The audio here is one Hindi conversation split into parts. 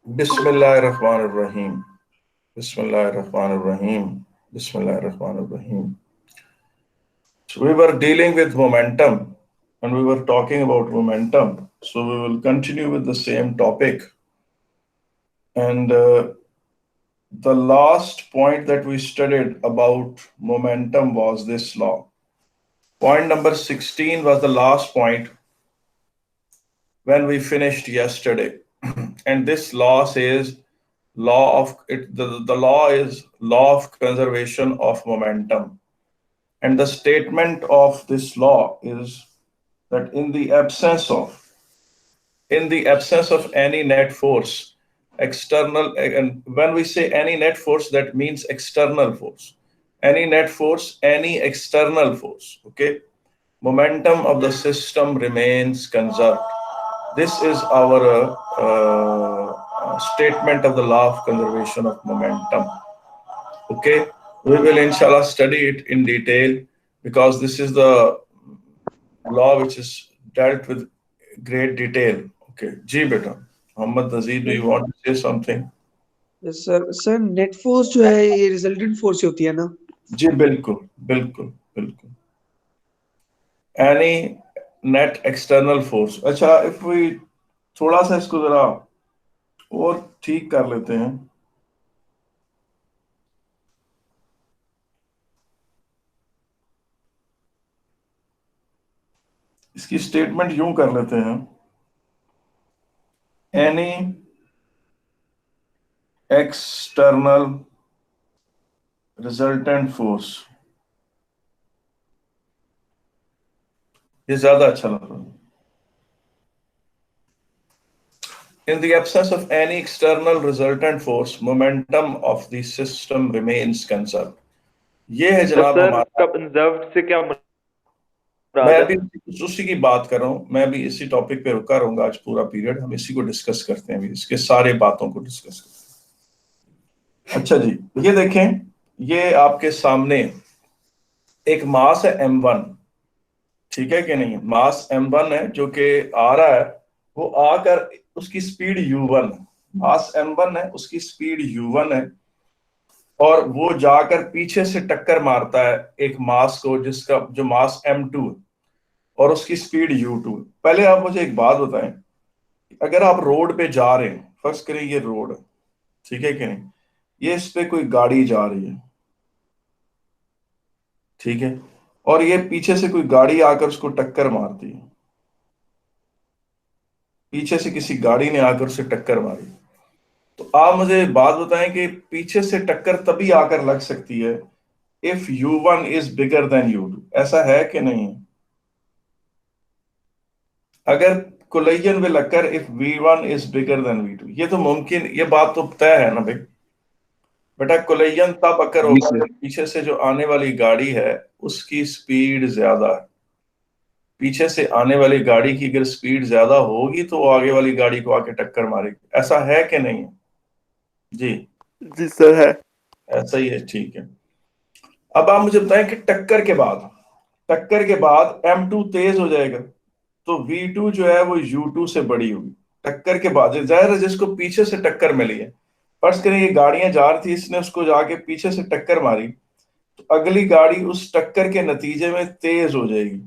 बिस्मिल्लाहिर्रहमानिर्रहीम बिस्मिल्लाहिर्रहमानिर्रहीम बिस्मिल्लाहिर्रहमानिर्रहीम. So we were dealing with momentum and we were talking about momentum. So we will continue with the same topic. And the last point that we studied about momentum was this law. Point number 16 was the last point when we finished yesterday. And this law says law of it, the law is law of conservation of momentum. And the statement of this law is that in the absence of any net force, external, and when we say any net force, that means external force. Any net force, any external force, okay? Momentum of the system remains conserved. This is our statement of the law of conservation of momentum. Okay, we will inshallah study it in detail because this is the law which is dealt with great detail. Okay, जी बेटा, मोहम्मद नजीर, do you want to say something? Yes sir. Sir net force जो है ये रिजल्टेंट फोर्स होती है ना? जी बिल्कुल बिल्कुल बिल्कुल. Any net external force. अच्छा, if we थोड़ा सा इसको जरा और ठीक कर लेते हैं. इसकी स्टेटमेंट यूं कर लेते हैं. Any external resultant force. ये ज्यादा अच्छा लग रहा है. In the absence of any external resultant force, momentum of the system remains conserved. ये है जनाब सर हमारा. कंजर्व्ड से क्या मुराद मैं है? अभी उसी की बात कर रहा हूं. मैं भी इसी टॉपिक पे रुका रहूंगा आज पूरा पीरियड. हम इसी को डिस्कस करते हैं, अभी इसके सारे बातों को डिस्कस करते हैं. अच्छा जी, ये देखें, ये आपके सामने एक मास है m1. ठीक है कि नहीं? मास m1 है जो कि आ रहा है, वो आकर उसकी स्पीड u1 है. मास m1 है, उसकी स्पीड u1 है, और वो जाकर पीछे से टक्कर मारता है एक मास को जिसका जो मास m2 है, और उसकी स्पीड u2 है. पहले आप मुझे एक बात बताएं, अगर आप रोड पे जा रहे हैं, फर्ज करें ये रोड है, ठीक है कि नहीं? ये इस पे कोई गाड़ी जा रही है, ठीक है, और ये पीछे से कोई गाड़ी आकर उसको टक्कर मारती है. पीछे से किसी गाड़ी ने आकर उसे टक्कर मारी, तो आप मुझे बात बताएं कि पीछे से टक्कर तभी आकर लग सकती है if u1 is bigger than u2. ऐसा है कि नहीं? अगर collision will occur if v1 is bigger than v2, ये तो मुमकिन, ये बात तो तय है ना भाई. बेटा कोलिजन तब अकर होगा जब पीछे से जो आने वाली गाड़ी है उसकी स्पीड ज्यादा है. पीछे से आने वाली गाड़ी की अगर स्पीड ज्यादा होगी तो वो आगे वाली गाड़ी को आके टक्कर मारेगी. ऐसा है कि नहीं? जी जी सर है. ऐसा ही है, ठीक है. अब आप मुझे बताएं कि टक्कर के बाद m2 तेज हो जाएगा तो v2 जो है वो u2 से बड़ी होगी. टक्कर के बाद जाहिर है जिसको पीछे से टक्कर मिली है, फर्ज करें ये गाड़ियां जा रही थी, इसने उसको जाके पीछे से टक्कर मारी, तो अगली गाड़ी उस टक्कर के नतीजे में तेज हो जाएगी.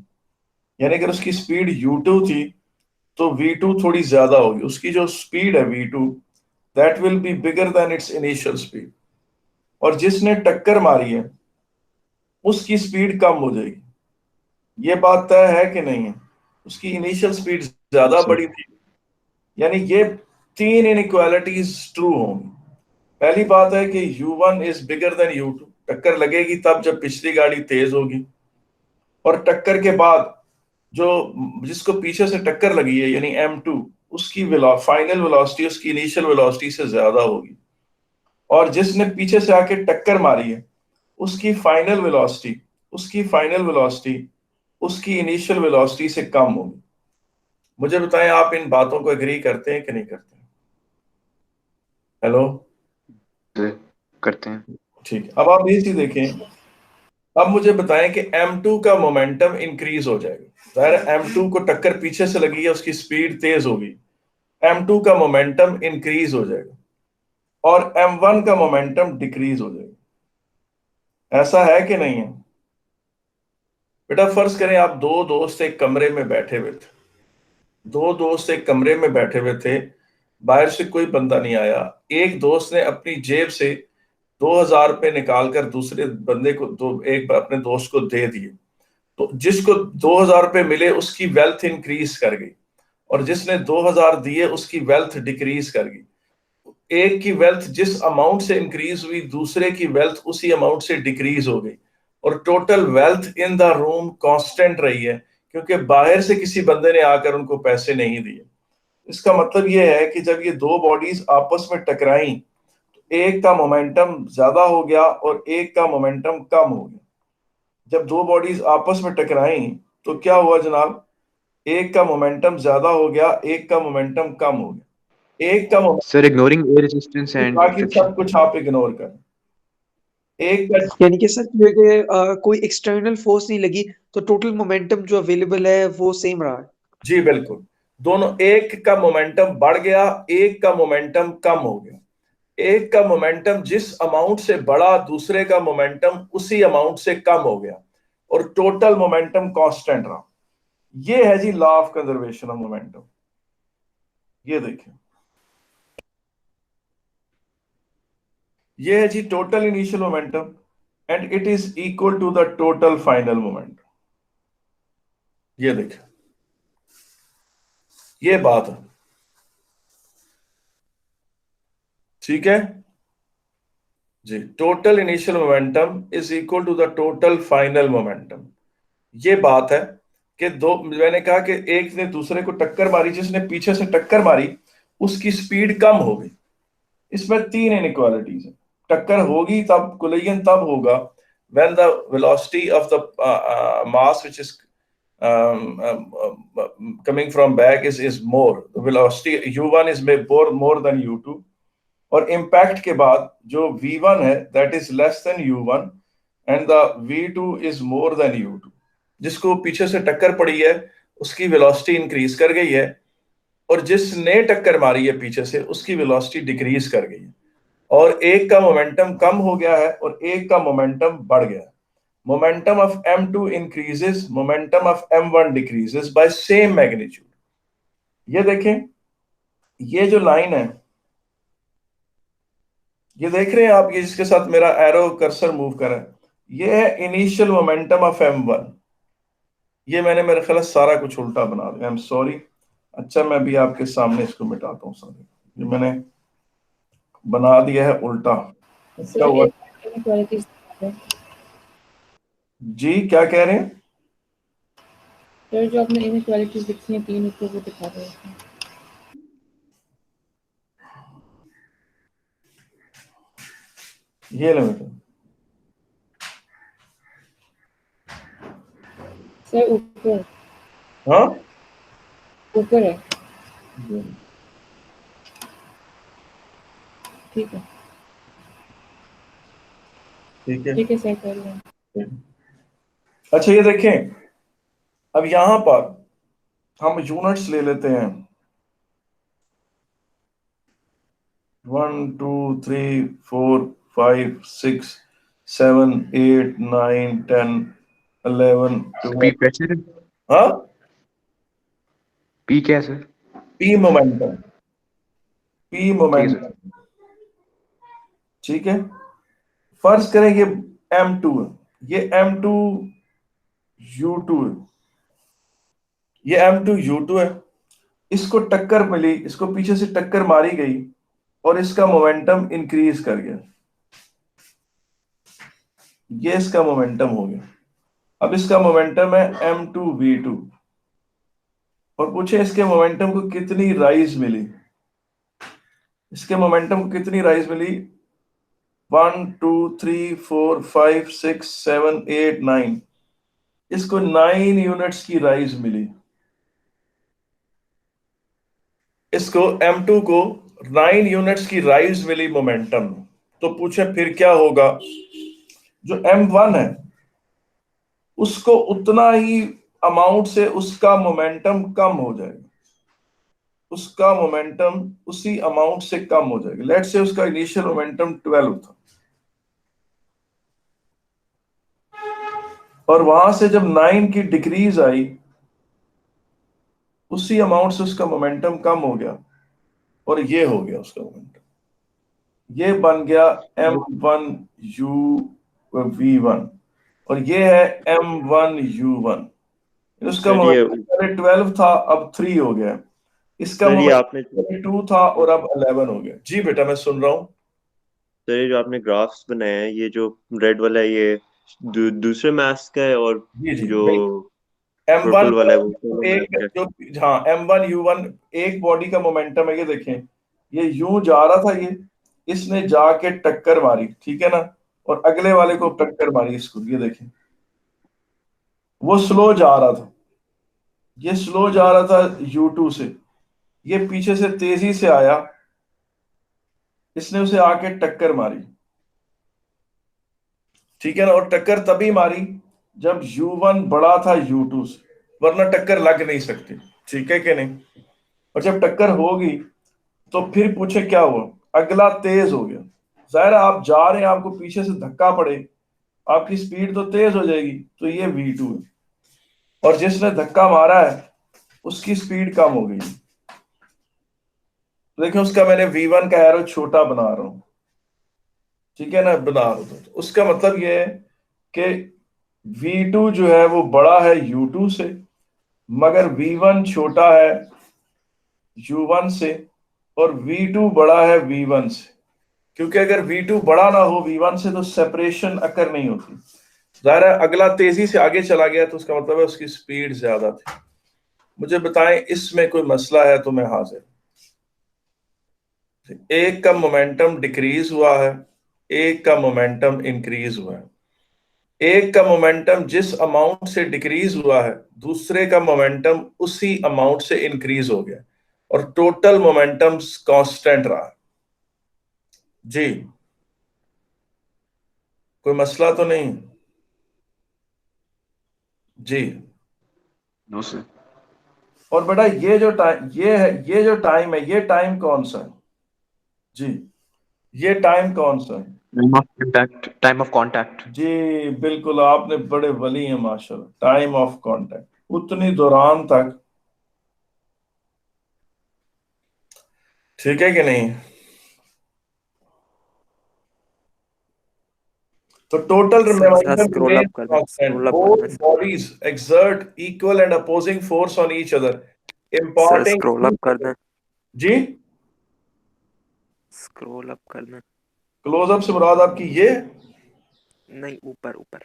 यानी अगर उसकी स्पीड u2 थी तो v2 थोड़ी ज्यादा होगी. उसकी जो स्पीड है v2, that will be bigger than it's initial speed. और जिसने टक्कर मारी है उसकी स्पीड कम हो जाएगी. ये बात तय है कि नहीं है? उसकी इनिशियल स्पीड ज्यादा बड़ी थी. यानी ये तीन इनइक्वालिटीज ट्रू होंगी. पहली बात है कि u1 is bigger than u2. टक्कर लगेगी तब जब पिछली गाड़ी तेज होगी, और टक्कर के बाद जो जिसको पीछे से टक्कर लगी है यानी m2, उसकी फाइनल वेलोसिटी उसकी इनिशियल वेलोसिटी से ज्यादा होगी. और जिसने पीछे से आके टक्कर मारी है उसकी फाइनल वेलोसिटी उसकी इनिशियल वेलोसिटी से कम होगी. मुझे बताएं, आप इन बातों को एग्री करते हैं कि नहीं करते हैं? हेलो, करते हैं. ठीक. अब आप ये चीज देखें, अब मुझे बताएं कि m2 का मोमेंटम इंक्रीज हो जाएगा. जाहिर है m2 को टक्कर पीछे से लगी है, उसकी स्पीड तेज होगी, M2 का मोमेंटम इंक्रीज हो जाएगा और M1 का मोमेंटम डिक्रीज हो जाएगा। ऐसा है कि नहीं है? बेटा फर्ज करें आप दो दोस्त एक कमरे में बैठे हुए थे, दो दोस्त एक कमरे में बैठे हुए थे, बाहर से कोई बंदा नहीं आया। एक दोस्त ने अपनी जेब से 2,000 रुपये निकाल कर दूसरे बंदे को एक अपने दोस्त को दे दिए। तो जिसको 2,000 रुपये मिले उसकी वेल्थ इंक्रीज कर गई, और जिसने 2,000 दिए उसकी वेल्थ डिक्रीज कर गई। एक की वेल्थ जिस अमाउंट से इंक्रीज हुई, दूसरे की वेल्थ उसी अमाउंट से डिक्रीज हो गई, और total wealth in the room constant रही है, क्योंकि बाहर से किसी बंदे ने आकर उनको पैसे नहीं दिए। इसका मतलब यह है कि जब ये दो बॉडीज आपस में टकराई, तो एक का मोमेंटम ज्यादा हो गया और एक का मोमेंटम कम हो गया। जब दो बॉडीज आपस में टकराई तो क्या हुआ जनाब? एक का मोमेंटम ज्यादा हो गया, एक का मोमेंटम कम हो गया। एक का Sir, ignoring air resistance and बाकी सब friction. कुछ आप इग्नोर करें। एक का यानी कि सर कोई एक्सटर्नल फोर्स नहीं लगी तो टोटल मोमेंटम जो अवेलेबल है वो सेम रहा है। जी बिल्कुल, दोनों, एक का मोमेंटम बढ़ गया, एक का मोमेंटम कम हो गया। एक का मोमेंटम जिस अमाउंट से बढ़ा, दूसरे का मोमेंटम उसी अमाउंट से कम हो गया, और टोटल मोमेंटम कांस्टेंट रहा। ये है जी law of conservation of momentum. ये देखिए, ये है जी total initial momentum and it is equal to the total final momentum. ये देखिए, ये बात है, ठीक है जी। Total initial momentum is equal to the total final momentum. ये बात है कि दो, मैंने कहा कि एक ने दूसरे को टक्कर मारी, जिसने पीछे से टक्कर मारी उसकी स्पीड कम हो गई। इसमें तीन इनइक्वालिटीज हैं। टक्कर होगी तब, कोलिजन तब होगा when the velocity of the mass which is coming from back is more, the velocity u1 is more than u2, और इम्पैक्ट के बाद जो v1 है that is less than u1 and the v2 is more than u2। जिसको पीछे से टक्कर पड़ी है उसकी वेलोसिटी इंक्रीज कर गई है, और जिसने टक्कर मारी है पीछे से उसकी वेलोसिटी डिक्रीज कर गई है, और एक का मोमेंटम कम हो गया है और एक का मोमेंटम बढ़ गया है। Momentum of m2 increases, momentum of m1 decreases by same magnitude. ये देखें, ये जो लाइन है, ये देख रहे हैं आप, ये जिसके साथ मेरा एरो कर्सर मूव कर रहा है, ये है इनिशियल मोमेंटम ऑफ m1। ये मैंने मेरे ख्याल सारा कुछ उल्टा बना दिया, आई एम सॉरी। अच्छा, मैं भी आपके सामने इसको मिटाता हूँ सारे, ये मैंने बना दिया है उल्टा। क्या हुआ जी? क्या कह रहे हैं? सर जो आपने इनइक्वालिटीज लिखी हैं तीन ऊपर वो दिखा रहे हैं। ये ले बेटा, सर ऊपर, हाँ ऊपर है, ठीक है ठीक है ठीक है सर, कर लें। अच्छा, ये देखें, अब यहां पर हम यूनिट्स ले लेते हैं 1 2 3 4 5 6 7 8 9 10 11 P 12। pressure. हाँ, P क्या है सर? पी मोमेंटम, पी ठीक है मोमेंटम, सर। ठीक है। फर्ज करें ये m2 है, ये m2 u2 है, ये m2 u2 है। इसको टक्कर मिली, इसको पीछे से टक्कर मारी गई और इसका मोमेंटम इंक्रीज कर गया, ये इसका मोमेंटम हो गया। अब इसका मोमेंटम है m2 v2, और पूछे इसके मोमेंटम को कितनी राइज मिली। इसके मोमेंटम को कितनी राइज मिली? 1 2 3 4 5 6 7 8 9, इसको 9 यूनिट्स की राइज मिली। इसको m2 को 9 यूनिट्स की राइज मिली मोमेंटम। तो पूछे फिर क्या होगा? जो m1 है उसको उतना ही अमाउंट से उसका मोमेंटम कम हो जाएगा। उसका मोमेंटम उसी अमाउंट से कम हो जाएगा। लेट्स से उसका इनिशियल मोमेंटम 12 था, और वहां से जब 9 की डिक्रीज आई, उसी अमाउंट से उसका मोमेंटम कम हो गया, और ये हो गया उसका मोमेंटम। ये बन गया m1u v1, और ये है m1u1। उसका सर ये मोमेंटम पहले 12 था, अब 3 हो गया। इसका सर ये आपने मोमेंटम 2 था और अब 11 हो गया। जी बेटा, मैं सुन रहा हूँ। सर ये जो आपने ग्राफ्स बनाए हैं, ये जो रेड वाला है ये दूसरे मैथ्स का है, और जी जी, जो M1 पर्पल वाला है वो दोनों एक मैथ्स का है। जो, हाँ M1U1 एक बॉडी का मोमेंटम है। ये देखें, ये यूं जा रहा था, ये इसने जाके टक्कर मारी, ठीक है ना, और अगले वाले को टक्कर मारी इसको। ये देखें, वो स्लो जा रहा था, ये स्लो जा रहा था U2 से, ये पीछे से तेजी से आया, इसने उसे आके टक्कर मारी, ठीक है ना। और टक्कर तभी मारी जब U1 बड़ा था U2 से, वरना टक्कर लग नहीं सकती, ठीक है कि नहीं। और जब टक्कर होगी तो फिर पूछे क्या हुआ, अगला तेज हो गया। जाहिर है आप जा रहे हैं, आपको पीछे से धक्का पड़े, आपकी स्पीड तो तेज हो जाएगी, तो ये V2 है। और जिसने धक्का मारा है उसकी स्पीड कम हो गई। तो देखिए, उसका मैंने V1 का एरो छोटा बना रहा हूं, ठीक है ना, बना रहा हूं। तो उसका मतलब ये है कि V2 जो है वो बड़ा है U2 से, मगर V1 छोटा है U1 से, और V2 बड़ा है V1 से। क्योंकि अगर V2 बड़ा ना हो V1 से तो सेपरेशन अकर नहीं होती। जाहिर है अगला तेजी से आगे चला गया, तो उसका मतलब है उसकी स्पीड ज्यादा थी। मुझे बताएं इसमें कोई मसला है तो मैं हाजिर। एक का मोमेंटम डिक्रीज हुआ है, एक का मोमेंटम इंक्रीज हुआ है। एक का मोमेंटम जिस अमाउंट से डिक्रीज हुआ है, दूसरे का मोमेंटम उसी अमाउंट से इंक्रीज हो गया, और टोटल मोमेंटम कांस्टेंट रहा। जी, कोई मसला तो नहीं? जी। No sir. और बेटा ये जो टाइम है, ये टाइम कौन सा है? जी, ये टाइम कौन सा है? Time of impact, time of contact. जी बिल्कुल, आपने बड़े वली हैं माशाल्लाह। टाइम ऑफ कांटेक्ट, उतनी दौरान तक, ठीक है कि नहीं। तो टोटल सर जरा मोमेंटम स्क्रॉल रिमेन्स अप करना, कांस्टेंट, स्क्रॉल अप बोथ करना sir. Bodies exert equal and opposing force on each other, sir imparting scroll up करना, जी, स्क्रॉल अप करना। क्लोजअप से मुराद आपकी ये? नहीं, ऊपर ऊपर,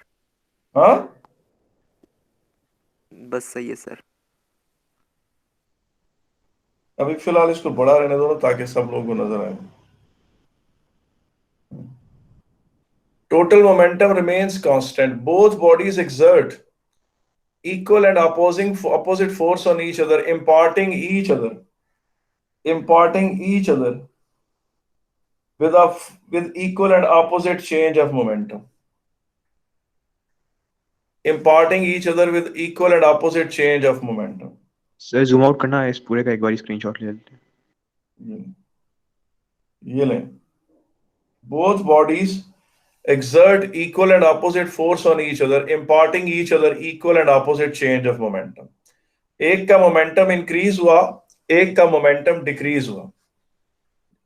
हाँ, बस सही है सर। अभी फिलहाल इसको बड़ा रहने दो ना, ताकि सब लोगों को नजर आए। Total momentum remains constant. Both bodies exert equal and opposite force on each other, imparting each other with equal and opposite change of momentum. Imparting each other with equal and opposite change of momentum. Sir zoom out करना है इस पूरे का, एक बार स्क्रीनशॉट ले लेते हैं। ये लें, both bodies exert equal and opposite force on each other, imparting each other equal and opposite change of momentum. एक का मोमेंटम इंक्रीज हुआ, एक का मोमेंटम डिक्रीज हुआ।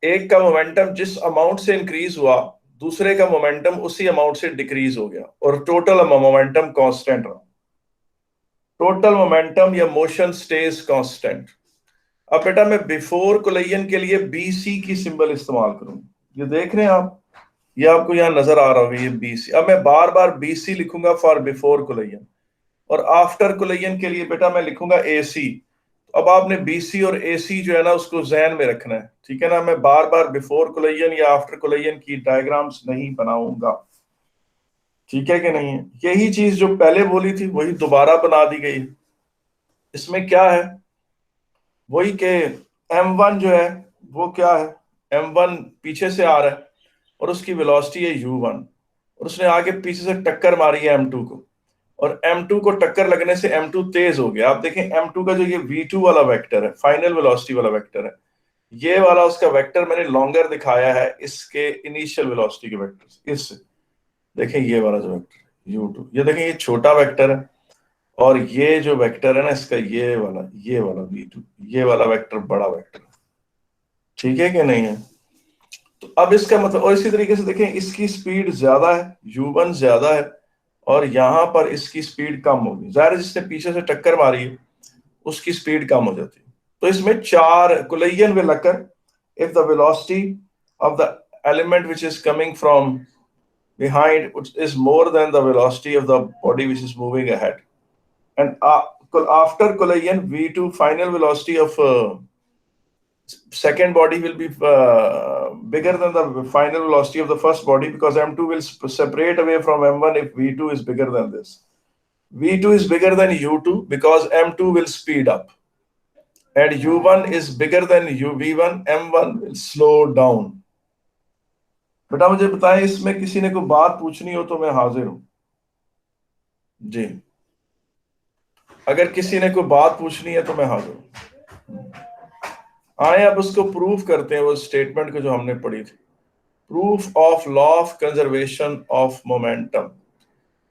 एक का मोमेंटम जिस अमाउंट से इंक्रीज हुआ, दूसरे का मोमेंटम उसी अमाउंट से डिक्रीज हो गया, और टोटल मोमेंटम कांस्टेंट रहा। टोटल मोमेंटम या मोशन स्टेज कांस्टेंट। अब बेटा मैं बिफोर कोलिजन के लिए BC की सिंबल इस्तेमाल करूंगा। ये देख रहे हैं आप, ये आपको यहां नजर आ रहा होगा, ये BC। अब मैं बार बार BC लिखूंगा फॉर बिफोर कोलिजन, और आफ्टर कोलिजन के लिए बेटा मैं लिखूंगा AC। अब आपने BC और AC जो है ना, उसको जहन में रखना है, ठीक है ना। मैं बार बार बिफोर कोलिजन या आफ्टर कोलिजन की डायग्राम्स नहीं बनाऊंगा, ठीक है कि नहीं है। यही चीज जो पहले बोली थी वही दोबारा बना दी गई। इसमें क्या है, वही के M1 जो है वो क्या है, M1 पीछे से आ रहा है और उसकी वेलोसिटी है U1, और उसने आगे पीछे से टक्कर मारी है M2 को, और m2 को टक्कर लगने से m2 तेज हो गया। आप देखें m2 का जो ये v2 वाला वेक्टर है, फाइनल वेलोसिटी वाला वेक्टर है, ये वाला उसका वेक्टर मैंने लॉन्गर दिखाया है इसके इनिशियल वेलोसिटी के वेक्टर से। इससे देखें ये वाला जो वेक्टर है u2, ये देखें ये छोटा वेक्टर है और ये जो वेक्टर है ना इसका ये वाला v2, ये वाला वेक्टर बड़ा वेक्टर है। ठीक है कि नहीं है? तो अब इसका मतलब, और इसी तरीके से देखें इसकी स्पीड ज्यादा है, u1 ज्यादा है और यहां पर इसकी स्पीड कम होगी। जाहिर है जिसने पीछे से टक्कर मारी है उसकी स्पीड कम हो जाती है। तो इसमें 4 collision will occur if the velocity of the element which is coming from behind is more than the velocity of the body which is moving ahead. And after collision, v2 final velocity of second body will be bigger than the final velocity of the first body, because m2 will separate away from m1 if v2 is bigger than this. v2 is bigger than u2 because m2 will speed up, and u1 is bigger than v1, m1 will slow down. बेटा मुझे बताएं, इसमें किसी ने कोई बात पूछनी हो तो मैं हाजिर हूं जी। अगर किसी ने कोई बात पूछनी है तो मैं हाजिर हूं। आए अब उसको प्रूफ करते हैं, वो स्टेटमेंट को जो हमने पढ़ी थी, proof of law of conservation of momentum.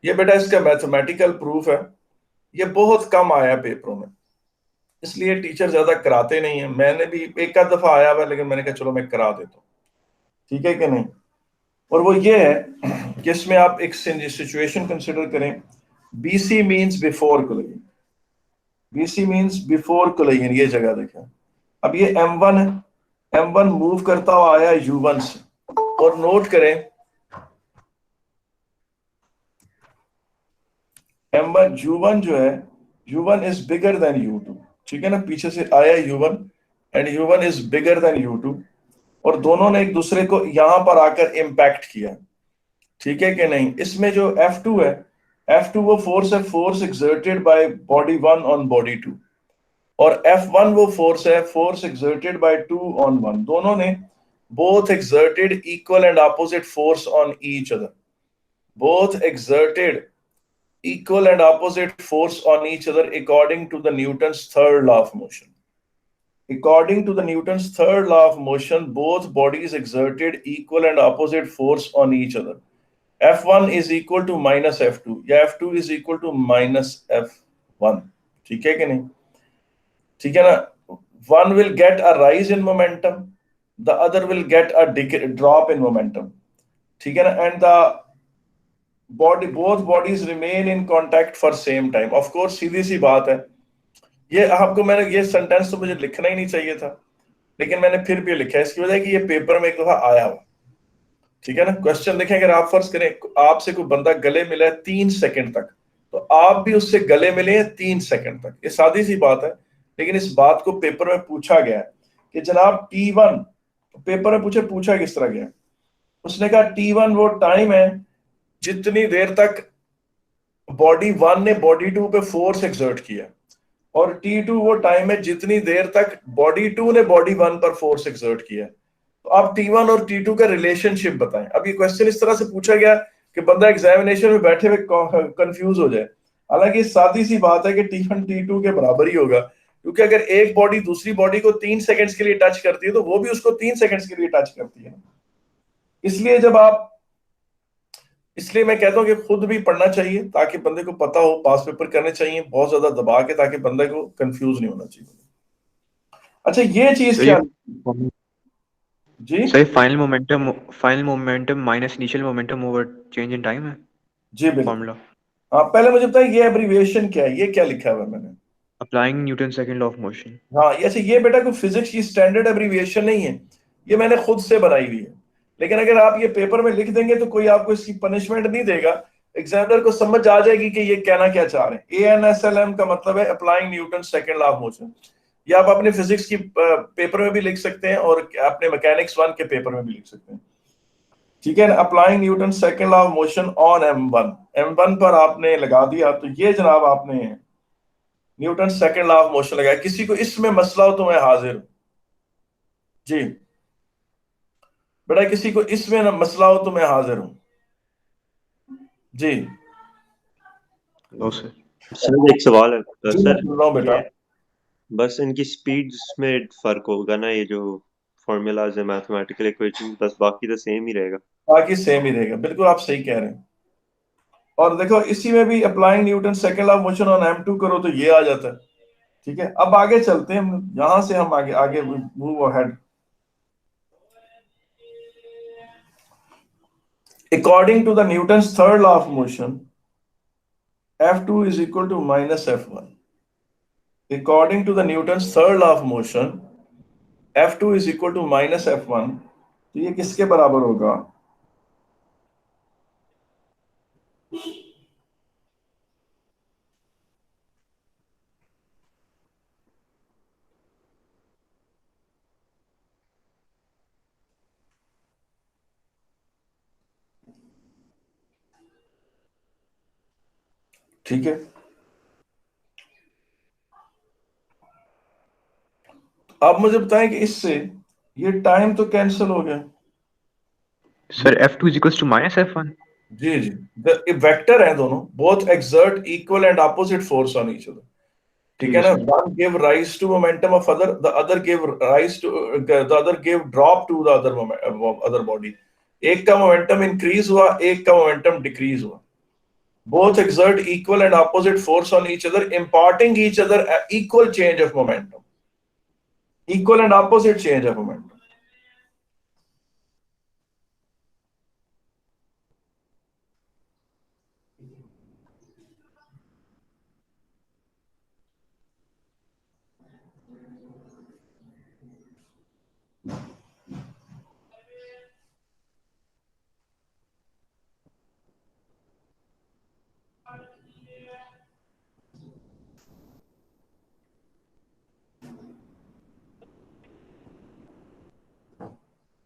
ये बेटा इसका मैथमेटिकल प्रूफ है, ये बहुत कम आया पेपरों में, इसलिए टीचर ज्यादा कराते नहीं है। मैंने भी एक आध दफा आया हुआ, लेकिन मैंने कहा चलो मैं करा देता हूँ, ठीक है कि नहीं। और वो ये है कि इसमें आप एक सिचुएशन कंसिडर करें, BC means before collision, BC means before collision, ये जगह देखें। अब ये M1 है, M1 मूव करता हुआ आया U1 से, और नोट करें M1 U1 जो है, U1 is bigger than U2, ठीक है ना। पीछे से आया U1 and U1 is bigger than U2, और दोनों ने एक दूसरे को यहां पर आकर इंपैक्ट किया, ठीक है कि नहीं। इसमें जो F2 है, F2 वो फोर्स है, force exerted by body 1 on body 2, और F1 वो फोर्स है, फोर्स एक्सर्टेड बाय 2 ऑन 1। दोनों ने both exerted equal and opposite force on each other, both exerted equal and opposite force on each other according to the Newton's third law of motion. According to the Newton's third law of motion, both bodies exerted equal and opposite force on each other. F1 is equal to minus F2, या F2 is equal to minus F1, ठीक है कि नहीं, ठीक है ना। One will get a rise in momentum, the other will get a drop in momentum, ठीक है ना। And the both bodies remain in contact for same time. Of course सीधी सी बात है, ये आपको मैंने ये सेंटेंस तो मुझे लिखना ही नहीं चाहिए था, लेकिन मैंने फिर भी लिखा है, इसकी वजह कि ये पेपर में एक दफा आया हुआ, ठीक है ना। क्वेश्चन देखें, अगर आप फर्ज करें आपसे कोई बंदा गले मिला है 3 सेकंड तक, तो आप भी उससे गले मिले हैं 3 सेकंड तक। ये सादी सी बात है, लेकिन इस बात को पेपर में पूछा गया है कि जनाब T1, पेपर में पूछा किस तरह गया, उसने कहा T1 वो टाइम है जितनी देर तक बॉडी 1 ने बॉडी 2 पे फोर्स एक्सर्ट किया, और T2 वो टाइम है जितनी देर तक बॉडी 2 ने बॉडी 1 पर फोर्स एक्सर्ट किया। तो आप T1 और T2 का रिलेशनशिप बताएं। अब ये क्वेश्चन इस तरह से पूछा गया कि बंदा एग्जामिनेशन में बैठे हुए कंफ्यूज हो जाए। हालांकि सादी सी बात है कि T1 T2 के बराबर ही होगा, क्योंकि अगर एक बॉडी दूसरी बॉडी को 3 सेकंड्स के लिए टच करती है तो वो भी उसको 3 सेकंड्स के लिए टच करती है। इसलिए मैं कहता हूं कि खुद भी पढ़ना चाहिए ताकि बंदे को पता हो, पास पेपर करने चाहिए बहुत ज्यादा दबा के, ताकि बंदे को कंफ्यूज नहीं होना चाहिए। अच्छा ये चीज क्या जी, सही, final momentum minus initial momentum over change in time है जी बिल्कुल। फॉर्मूला। पहले मुझे बताइए ये एब्रीविएशन क्या है, ये क्या लिखा हुआ है मैंने। Applying Newton second law of motion. हाँ ऐसे, ये बेटा कोई फिजिक्स की स्टैंडर्ड एब्रीविएशन नहीं है, ये मैंने खुद से बनाई हुई है। लेकिन अगर आप ये पेपर में लिख देंगे तो कोई आपको इसकी पनिशमेंट नहीं देगा, एग्जामिनर को समझ आ जाएगी कि ये कहना क्या चाह रहे हैं। ANSLM का मतलब है applying Newton second law of motion. ये आप अपने फिजिक्स की पेपर में भी लिख सकते हैं और अपने मैकेनिक्स 1 के पेपर में भी लिख सकते हैं, ठीक है ना। Applying Newton second law of motion on M1 पर आपने लगा दिया, तो ये जनाब आपने Newton second law of motion लगाया। किसी को इसमें मसला हो तो मैं हाजिर हूं जी, बेटा किसी को इसमें ना मसला हो तो मैं हाजिर हूं जी। लो सर। सर एक सवाल है जी, मैं सर, सुन रहा हूँ बेटा। बस इनकी स्पीड्स में फर्क होगा ना, ये जो फॉर्मूलाज है मैथमेटिकल इक्वेशन, बस बाकी तो सेम ही रहेगा। बाकी सेम ही रहेगा, बिल्कुल आप सही कह रहे हैं। और देखो इसी में भी applying Newton second law of motion on m2 करो तो ये आ जाता है। ठीक है, अब आगे चलते हैं, यहां से हम आगे आगे move ahead. According to the Newton's third law of motion F2 is equal to minus F1. According to the Newton's third law of motion, F2 is equal to minus F1. तो ये किसके बराबर होगा? ठीक है, अब मुझे बताएं कि इससे ये टाइम तो कैंसिल हो गया। Sir F2 is equals to minus F1. जी जी, वेक्टर हैं दोनों, both exert equal and opposite force on each other. ठीक ठीक है है ना, sir. One give rise to momentum of other, the other give rise to, the other give drop to the other body. एक का मोमेंटम इंक्रीज हुआ, एक का मोमेंटम डिक्रीज हुआ। both exert equal and opposite force on each other, imparting each other equal change of momentum, equal and opposite change of momentum.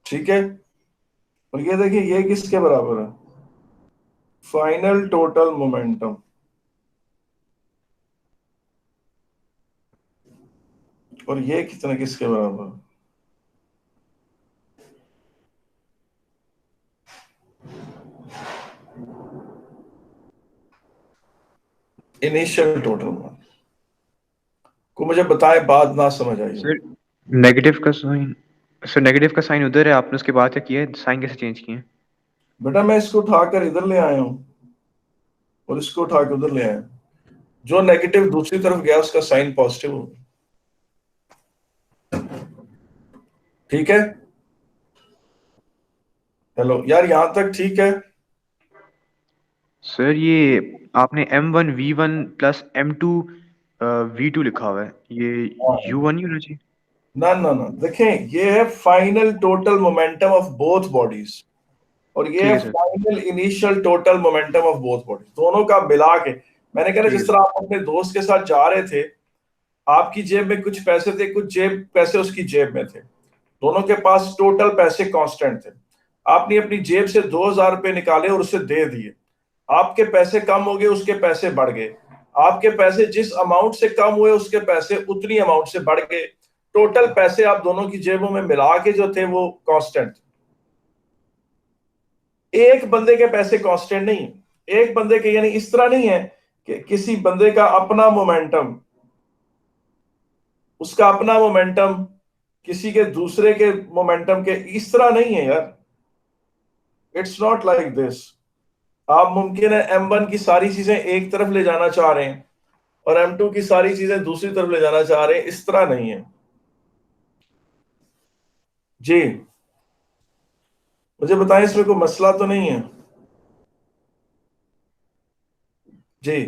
ठीक है, और ये देखिए ये किसके बराबर है? Final total momentum. और ये कितना किसके बराबर है? Initial total momentum. को मुझे बताए, बात ना समझ आई हो। सर नेगेटिव का साइन, सर नेगेटिव का साइन उधर है, आपने उसके बाद क्या किया है, साइन कैसे चेंज किए हैं? बेटा मैं इसको उठाकर इधर ले आया हूं और इसको उठाकर उधर ले आया। जो नेगेटिव दूसरी तरफ गया उसका साइन पॉजिटिव हो गया। ठीक है, हेलो यार, यहां तक ठीक है? सर ये आपने M1 V1 plus M2 V2 लिखा हुआ है, ये U1 नहीं होना चाहिए? ना ना ना, देखें ये है final total momentum of both bodies, और ये ठीक है है sir. Final initial total momentum of both bodies, दोनों का मिला के। मैंने कहा ना, ठीक है जिस तरह आप अपने दोस्त के साथ जा रहे थे, आपकी जेब में कुछ पैसे थे, कुछ जेब पैसे उसकी जेब में थे, दोनों के पास टोटल पैसे कांस्टेंट थे। आपने अपनी जेब से 2,000 रुपए निकाले और उसे दे दिए। आपके पैसे कम हो गए, उसके पैसे बढ़ गए। आपके पैसे जिस अमाउंट से कम हुए, उसके पैसे उतनी अमाउंट से बढ़ गए। टोटल पैसे आप दोनों की जेबों में मिला के जो थे वो कांस्टेंट थे। एक बंदे के पैसे कांस्टेंट नहीं है, एक बंदे के, यानी इस तरह नहीं है कि किसी बंदे का अपना मोमेंटम, उसका अपना मोमेंटम किसी के दूसरे के मोमेंटम के, इस तरह नहीं है यार। It's not like this. आप मुमकिन है M1 की सारी चीजें एक तरफ ले जाना चाह रहे हैं और M2 की सारी चीजें दूसरी तरफ ले जाना चाह रहे हैं, इस तरह नहीं है जी। मुझे बताएं, इसमें कोई मसला तो नहीं है जी?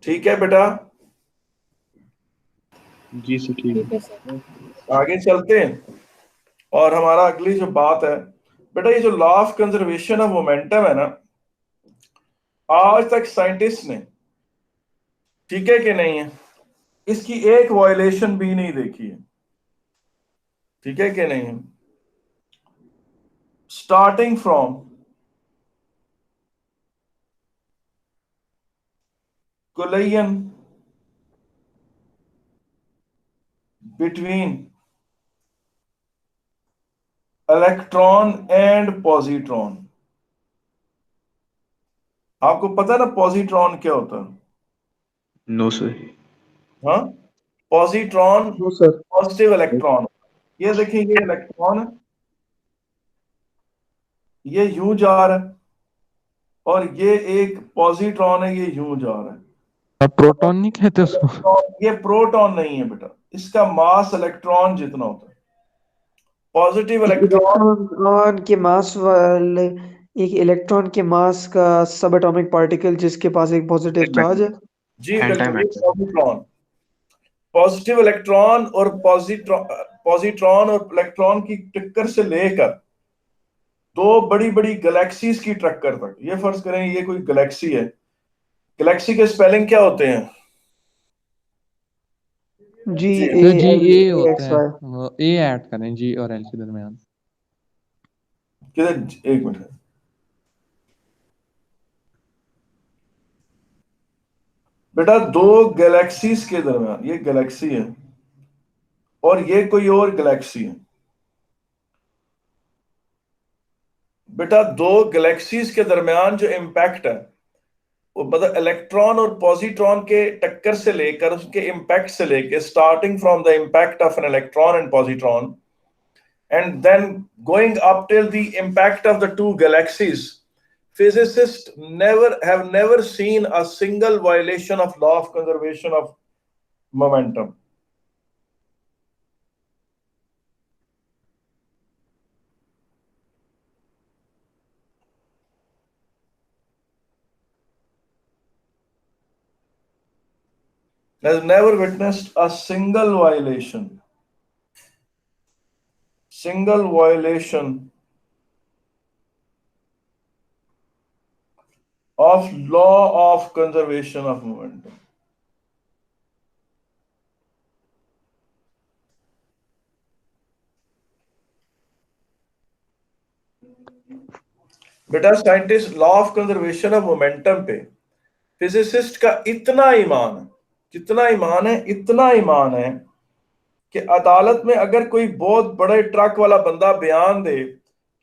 ठीक है बेटा, जी सर ठीक ठीक है। है सर। आगे चलते हैं। और हमारा अगली जो बात है बेटा, ये जो law of conservation of momentum है ना, आज तक साइंटिस्ट ने, ठीक है कि नहीं है, इसकी एक वायलेशन भी नहीं देखी है। ठीक है कि नहीं है? Starting from collision between electron and positron, आपको पता है ना पॉजिट्रॉन क्या होता है? No sir. हाँ, positron no sir. Positive electron. ये देखिए, ये इलेक्ट्रॉन है, ये यूं जा रहा है, और ये एक पॉजिट्रॉन है, ये यूं जा रहा है। प्रोटॉन नहीं कहते उसको? ये प्रोटॉन नहीं है बेटा, इसका मास इलेक्ट्रॉन जितना होता है। पॉजिटिव एक इलेक्ट्रॉन, इलेक्ट्रॉन के मास वाले, एक इलेक्ट्रॉन के मास का सब एटॉमिक पार्टिकल जिसके पास एक पॉजिटिव चार्ज है। जी एंटी बिल्कुल, ये मैटर। पॉजिट्रॉन। पॉजिटिव इलेक्ट्रॉन और पॉजिट्रॉन और इलेक्ट्रॉन की टक्कर से लेकर दो बड़ी बड़ी गैलेक्सीज की टक्कर तक। ये फर्ज करें ये कोई गैलेक्सी है, गैलेक्सी के स्पेलिंग क्या होते हैं? जी जी ए तो जी एल ए ए होता एक्स है, वाई। वो ए ऐड करें जी और एल के दरमियान। किधर, एक मिनट। बेटा दो गैलेक्सीज के दरमियान, ये गैलेक्सी है और ये कोई और गैलेक्सी है। बेटा दो गैलेक्सीज के दरमियान जो इम्पैक्ट है, वो मतलब इलेक्ट्रॉन और पॉजिट्रॉन के टक्कर से लेकर उसके इम्पैक्ट से लेकर, starting from the impact of an electron and positron and then going up till the impact of the two galaxies, physicists never seen a single violation of law of conservation of momentum. Has never witnessed a single violation of law of conservation of momentum. बेटा scientist law of conservation of momentum पे फिजिसिस्ट का इतना ईमान है, कितना ईमान है, इतना ईमान है कि अदालत में अगर कोई बहुत बड़े ट्रक वाला बंदा बयान दे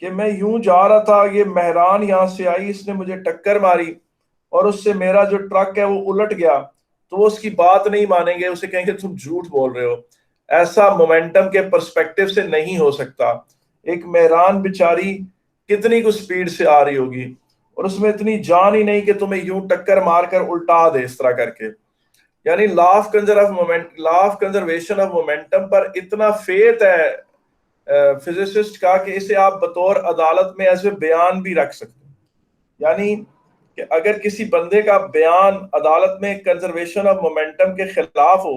कि मैं यूं जा रहा था, ये मेहरान यहां से आई, इसने मुझे टक्कर मारी और उससे मेरा जो ट्रक है वो उलट गया, तो वो उसकी बात नहीं मानेंगे, उसे कहेंगे तुम झूठ बोल रहे हो। ऐसा मोमेंटम के पर्सपेक्टिव से नहीं हो सकता। एक मेहरान बेचारी कितनी कुछ स्पीड से आ रही होगी और उसमें इतनी जान ही नहीं कि तुम्हें यूं टक्कर मारकर उल्टा दे इस तरह करके। यानी law of conservation of momentum पर इतना फेथ है फिजिसिस्ट का कि इसे आप बतौर अदालत में ऐसे बयान भी रख सकते हैं। यानी कि अगर किसी बंदे का बयान अदालत में कंजर्वेशन ऑफ मोमेंटम के खिलाफ हो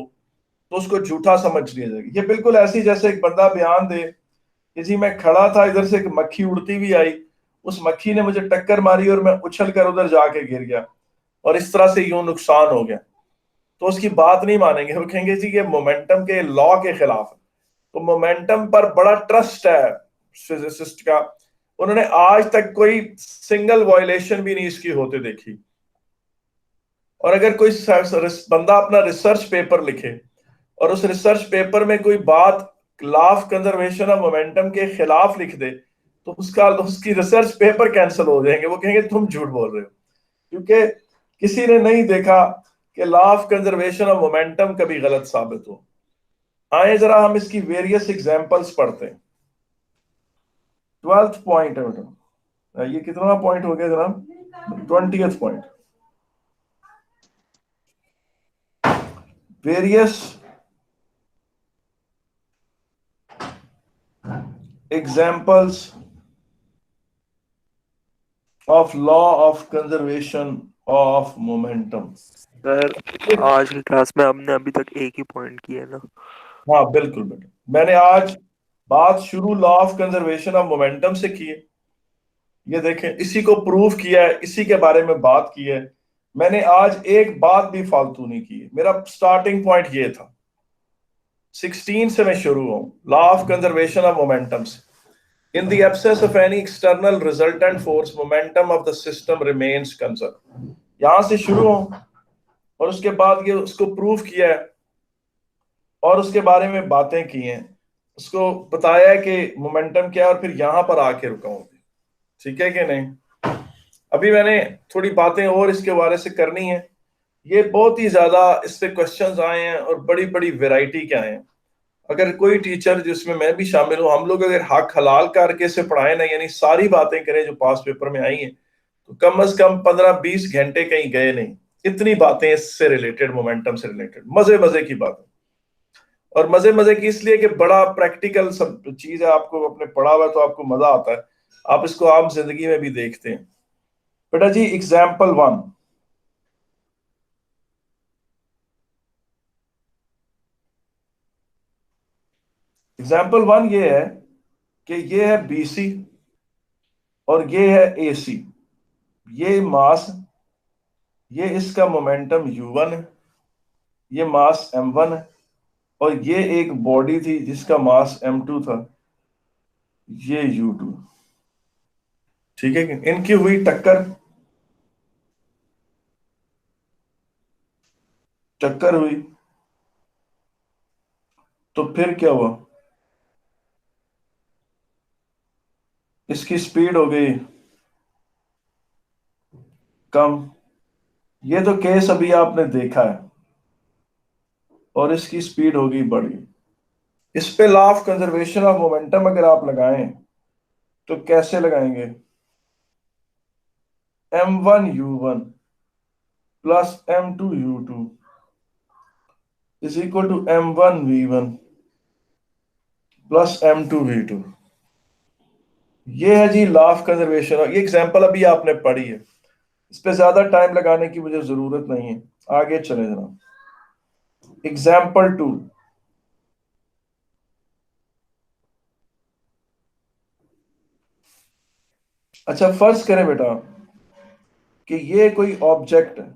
तो उसको झूठा समझ लिया जाएगा। ये बिल्कुल ऐसी जैसे एक बंदा बयान दे कि जी मैं खड़ा था, इधर से एक मक्खी उड़ती हुई आई, उस मक्खी ने मुझे टक्कर मारी और मैं उछल कर उधर जाके गिर गया और इस तरह से यूं नुकसान हो गया, तो उसकी बात नहीं मानेंगे। वो कहेंगे जी ये मोमेंटम के लॉ के खिलाफ है। तो मोमेंटम पर बड़ा ट्रस्ट है फिजिसिस्ट का, उन्होंने आज तक कोई सिंगल वायलेशन भी नहीं इसकी होते देखी। और अगर कोई बंदा अपना रिसर्च पेपर लिखे और उस रिसर्च पेपर में कोई बात law of conservation of momentum के खिलाफ लिख दे तो उसकी रिसर्च पेपर कैंसिल हो जाएंगे। वो कहेंगे तुम झूठ बोल रहे हो, क्योंकि किसी ने नहीं देखा कि law of conservation of momentum कभी गलत साबित हो। आए जरा हम इसकी वेरियस एग्जांपल्स पढ़ते हैं। 12th पॉइंट है बेटा, ये कितना पॉइंट हो गया जनाब? 20th point, various examples of law of conservation of momentum. Sir आज की क्लास में हमने अभी तक एक ही पॉइंट किया है ना? हाँ बिल्कुल बेटा, मैंने आज बात शुरू law of conservation of momentum से की है। ये देखें, इसी को प्रूव किया है, इसी के बारे में बात की है। मैंने आज एक बात भी फालतू नहीं की है। मेरा स्टार्टिंग पॉइंट ये था, 16 से मैं शुरू हूं law of conservation of momentum से। In the absence of any external resultant force, momentum of the system remains conserved। यहां से शुरू हूं और उसके बाद ये उसको प्रूव किया है और उसके बारे में बातें की हैं, उसको बताया है कि मोमेंटम क्या है और फिर यहां पर आके रुका हूं। ठीक है कि नहीं? अभी मैंने थोड़ी बातें और इसके बारे से करनी है। ये बहुत ही ज्यादा इस पे क्वेश्चंस आए हैं और बड़ी बड़ी वैरायटी के आए हैं। अगर कोई टीचर, जिसमें मैं भी शामिल हूँ, हम लोग अगर हक हलाल करके से पढ़ाए ना, यानी सारी बातें करें जो पास पेपर में आई हैं, तो कम से कम 15-20 घंटे कहीं गए नहीं। इतनी बातें इससे रिलेटेड, मोमेंटम से रिलेटेड, मजे मजे की बातें। और मजे मजे की इसलिए कि बड़ा प्रैक्टिकल सब चीज है, आपको अपने पढ़ा हुआ तो आपको मजा आता है, आप इसको आम जिंदगी में भी देखते हैं। बेटा जी, एग्जाम्पल 1। एग्जाम्पल 1 ये है कि ये है BC और ये है AC। ये मास, ये इसका मोमेंटम U1 है, ये मास M1 है, और ये एक बॉडी थी जिसका मास M2 था, ये U2। ठीक है कि इनकी हुई टक्कर, टक्कर हुई, तो फिर क्या हुआ? इसकी स्पीड हो गई कम। ये तो केस अभी आपने देखा है, और इसकी स्पीड होगी बढ़ गई। इस पे law of conservation of momentum अगर आप लगाएं तो कैसे लगाएंगे? M1U1 plus M2U2 is equal to M1V1 plus M2V2। ये है जी लॉ ऑफ कंजर्वेशन। ये एग्जांपल अभी आपने पढ़ी है, इस पे ज्यादा टाइम लगाने की मुझे जरूरत नहीं है। आगे चले जनाब। एग्जाम्पल 2। अच्छा, फर्ज करें बेटा कि ये कोई ऑब्जेक्ट है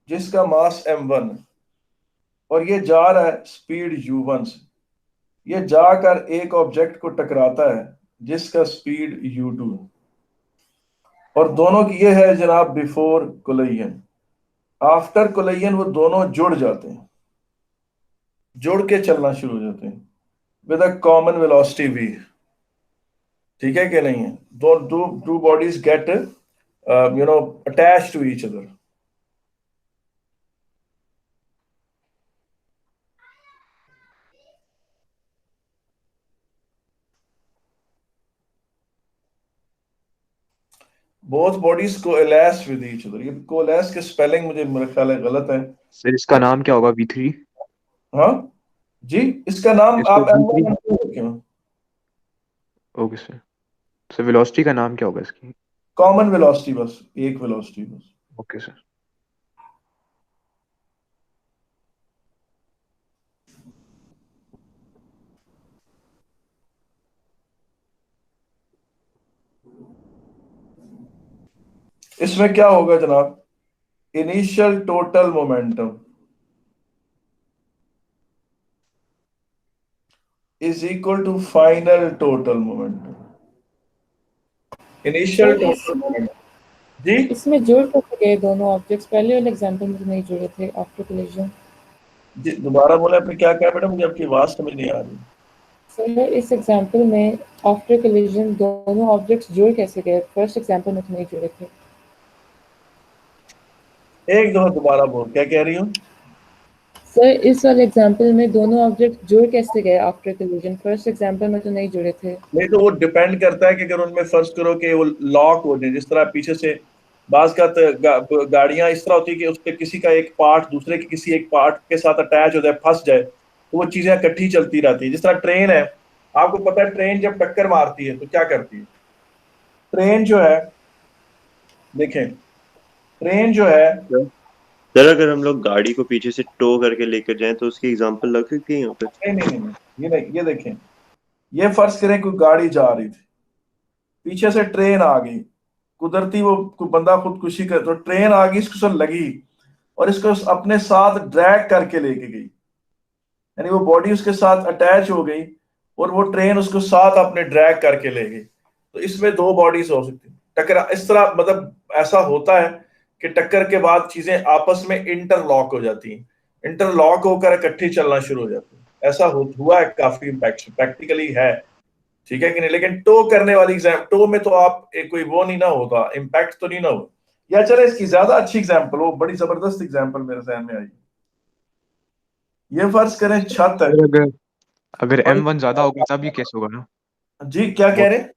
जिसका मास M1 है, और ये जा रहा है स्पीड U1 से। ये जाकर एक ऑब्जेक्ट को टकराता है जिसका स्पीड U2 है, और दोनों की ये है जनाब बिफोर कोलिजन। आफ्टर कोलिजन वो दोनों जुड़ जाते हैं, जुड़ के चलना शुरू हो जाते हैं with a common velocity v। ठीक है कि नहीं है? दो two two bodies get attach to each other. Both bodies coalesce with each other. ये कोएलेस के स्पेलिंग मुझे मेरे ख्याल है गलत है। सर इसका नाम क्या होगा V3? हाँ जी, इसका नाम इसको आप V3। M1 रखें, ओके सर। सर वेलोसिटी का नाम क्या होगा इसकी? कॉमन वेलोसिटी, बस एक वेलोसिटी बस। Okay sir. इसमें क्या होगा जनाब? Initial total momentum is equal to final total momentum. Initial sir total momentum जी। इसमें जुड़ कैसे गए दोनों ऑब्जेक्ट्स? पहले वाले एग्जांपल में तो नहीं जुड़े थे आफ्टर कोलिजन। जी दोबारा बोले, आपने क्या कहा मैडम? मुझे आपकी आवाज समझ नहीं आ रही। सर इस एग्जांपल में आफ्टर कोलिजन दोनों ऑब्जेक्ट्स जुड़ कैसे गए? फर्स्ट एग्जांपल में तो नहीं जुड़े थे। एक दफा दोबारा बोल, क्या कह रही हूँ? सर इस वाले एग्जांपल में दोनों ऑब्जेक्ट जुड़ कैसे गए आफ्टर कोलिजन? फर्स्ट एग्जांपल में तो नहीं जुड़े थे। नहीं तो वो डिपेंड करता है कि अगर उनमें फर्ज करो कि वो लॉक हो जाए, जिस तरह पीछे से बाज का गाड़ियां इस तरह होती है कि उसके किसी का एक पार्ट दूसरे के किसी एक पार्ट के साथ अटैच हो जाए, फंस जाए, तो वो चीजें इकट्ठी चलती रहती है। जिस तरह ट्रेन है, आपको पता है ट्रेन जब टक्कर मारती है तो क्या करती है? ट्रेन जो है, देखें, ट्रेन जो है, सर अगर हम लोग गाड़ी को पीछे से टो करके लेकर जाएं तो उसकी एग्जांपल लग सकती है यहाँ पे? नहीं नहीं नहीं, ये नहीं, ये देखें, ये फर्ज करें कोई गाड़ी जा रही थी, पीछे से ट्रेन आ गई, कुदरती वो कोई बंदा खुदकुशी कर, तो ट्रेन आ गई, इसको लगी और इसको अपने साथ ड्रैग करके लेके गई, यानी वो बॉडी उसके साथ अटैच हो गई और वो ट्रेन उसको साथ अपने ड्रैग करके ले गई। तो इसमें दो बॉडीज हो सकती टक्कर, इस तरह मतलब ऐसा होता है कि टक्कर के बाद चीजें आपस में इंटरलॉक हो जाती हैं, इंटरलॉक होकर इकट्ठी चलना शुरू हो जाती है। ऐसा हुआ है, काफी प्रैक्टिकली है। ठीक है कि नहीं? लेकिन टो करने वाली एग्जाम, टो में तो आप कोई वो नहीं ना होगा, इम्पैक्ट तो नहीं ना हो। या चले इसकी ज्यादा अच्छी एग्जाम्पल, वो बड़ी जबरदस्त एग्जाम्पल मेरे ध्यान में आई। ये फर्ज करें छत है, सर अगर अगर और M1 ज्यादा होगा तब ये केस होगा ना? जी क्या कह रहे हैं?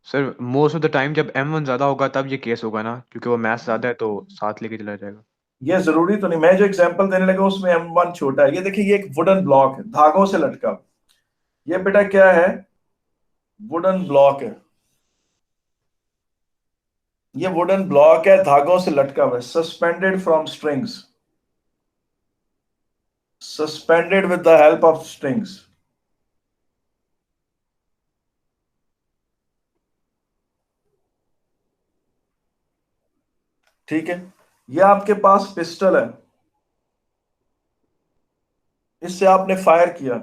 Sir most of the time जब M1 ज्यादा होगा तब ये केस होगा ना, क्योंकि वो मैथ ज्यादा है तो साथ लेके चला जाएगा। ये जरूरी तो नहीं, मैं जो एग्जांपल देने लगा उसमें M1 छोटा है। ये देखिए, ये एक वुडन ब्लॉक है धागों से लटका। ये बेटा क्या है? वुडन ब्लॉक है। ये वुडन ब्लॉक है, धागों से लटका हुआ है, suspended from strings, suspended with the help of strings. ठीक है, ये आपके पास पिस्टल है, इससे आपने फायर किया,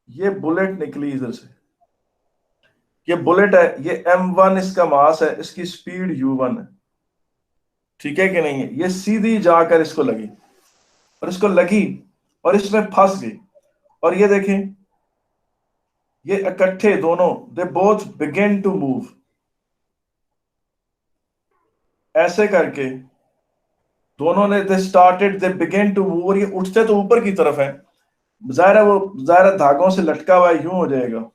ये बुलेट निकली इधर से, ये बुलेट है, ये M1 इसका मास है, इसकी स्पीड U1 है। ठीक है कि नहीं है? ये सीधी जाकर इसको लगी, और इसको लगी और इसमें फंस गई। और ये देखें, ये इकट्ठे दोनों, they both begin to move, ऐसे करके दोनों ने, they started, they begin to move, और ये उठते तो ऊपर की तरफ है, जाहिर है वो जाहिर है धागों से लटका हुआ है, यूं हो जाएगा,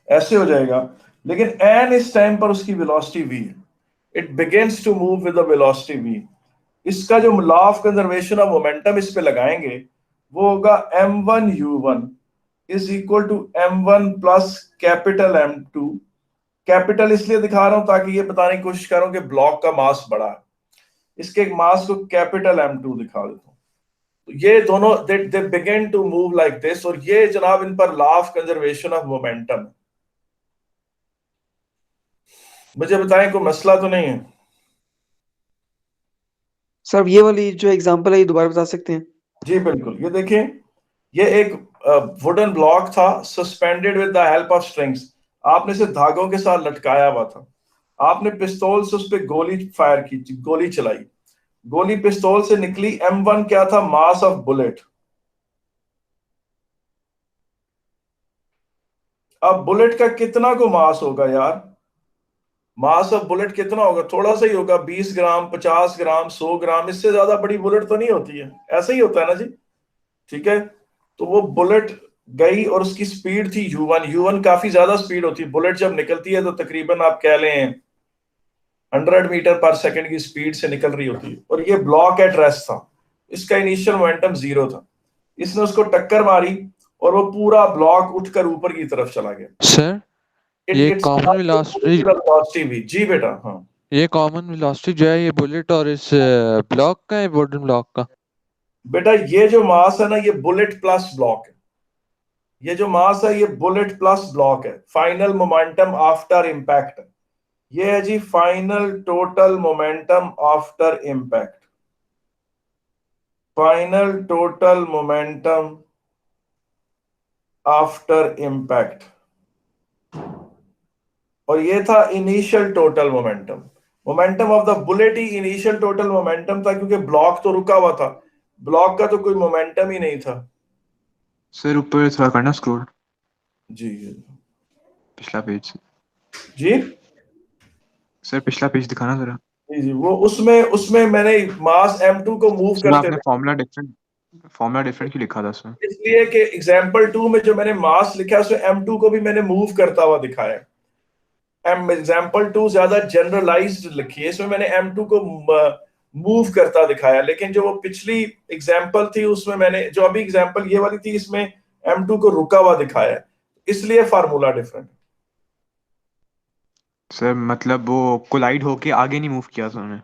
ऐसे हो जाएगा। लेकिन एन इस टाइम पर उसकी वेलोसिटी v है, it begins to move with the velocity v। इसका जो law of conservation of momentum इस पे लगाएंगे वो होगा m1 u1 is equal to m1 plus capital M2। Capital इसलिए दिखा रहा हूं ताकि ये बताने की कोशिश कर रहा हूं कि ब्लॉक का मास बड़ा है, इसके मास को कैपिटल M2 दिखा देता हूं। तो ये दोनों they begin to move like this, और ये जनाब इन पर law of conservation of momentum है। मुझे बताएं कोई मसला तो नहीं है? सर ये वाली जो एग्जांपल है ये दोबारा बता सकते हैं? जी बिल्कुल, ये देखिए, ये एक वुडन ब्लॉक था, suspended with the help of strings. आपने इसे धागों के साथ लटकाया हुआ था, आपने पिस्तौल से उस पर गोली फायर की, गोली चलाई, गोली पिस्तौल से निकली, M1 क्या था? Mass of bullet. अब बुलेट का कितना को मास होगा यार? मास ऑफ बुलेट कितना होगा? थोड़ा सा ही होगा, 20 ग्राम, 50 ग्राम, 100 ग्राम, इससे ज्यादा बड़ी बुलेट तो नहीं होती है, ऐसा ही होता है ना जी? ठीक है, तो वो बुलेट गई और उसकी स्पीड थी U1। U1 काफी ज्यादा स्पीड होती है, बुलेट जब निकलती है तो तकरीबन आप कह लें 100 मीटर पर सेकंड की स्पीड से निकल रही होती है। और ये ब्लॉक एट रेस्ट था, इसका इनिशियल मोमेंटम 0 था, इसने उसको टक्कर मारी और वो पूरा ब्लॉक उठकर ऊपर की तरफ चला गया। सर ये कॉमन वेलोसिटी, जी बेटा, हाँ। ये कॉमन वेलोसिटी जो है ये बुलेट और इस ब्लॉक का है, वुडन ब्लॉक का? बेटा ये जो मास है ना, ये बुलेट प्लस ब्लॉक है, ये जो मास है ये बुलेट प्लस ब्लॉक है। फाइनल मोमेंटम आफ्टर इंपैक्ट, ये है जी final total momentum after impact, final total momentum after impact. और ये था initial total momentum, momentum of the bullet ही इनिशियल टोटल मोमेंटम था, क्योंकि ब्लॉक तो रुका हुआ था, ब्लॉक का तो कोई मोमेंटम ही नहीं था। सर ऊपर थोड़ा करना स्क्रॉल, जी पिछला पेज। जी सर पिछला पेज दिखाना जरा। जी जी, वो उसमें उसमें मैंने मास M2 को मूव सर करते आपने थे, फॉर्मूला डिफरेंट क्यों लिखा था उसमें? इसलिए कि एग्जाम्पल 2 में जो मैंने मास लिखा है उसमें M2 को भी मैंने मूव करता हुआ दिखाया। एग्जाम्पल 2 ज्यादा जनरलाइज्ड लिखी है, इसमें मैंने M2 को मूव करता दिखाया। लेकिन जो वो पिछली एग्जाम्पल थी उसमें मैंने, जो अभी एग्जाम्पल ये वाली थी, इसमें M2 को रुका हुआ दिखाया, इसलिए फार्मूला डिफरेंट। सर मतलब वो कोलाइड होके आगे नहीं मूव किया था उन्होंने?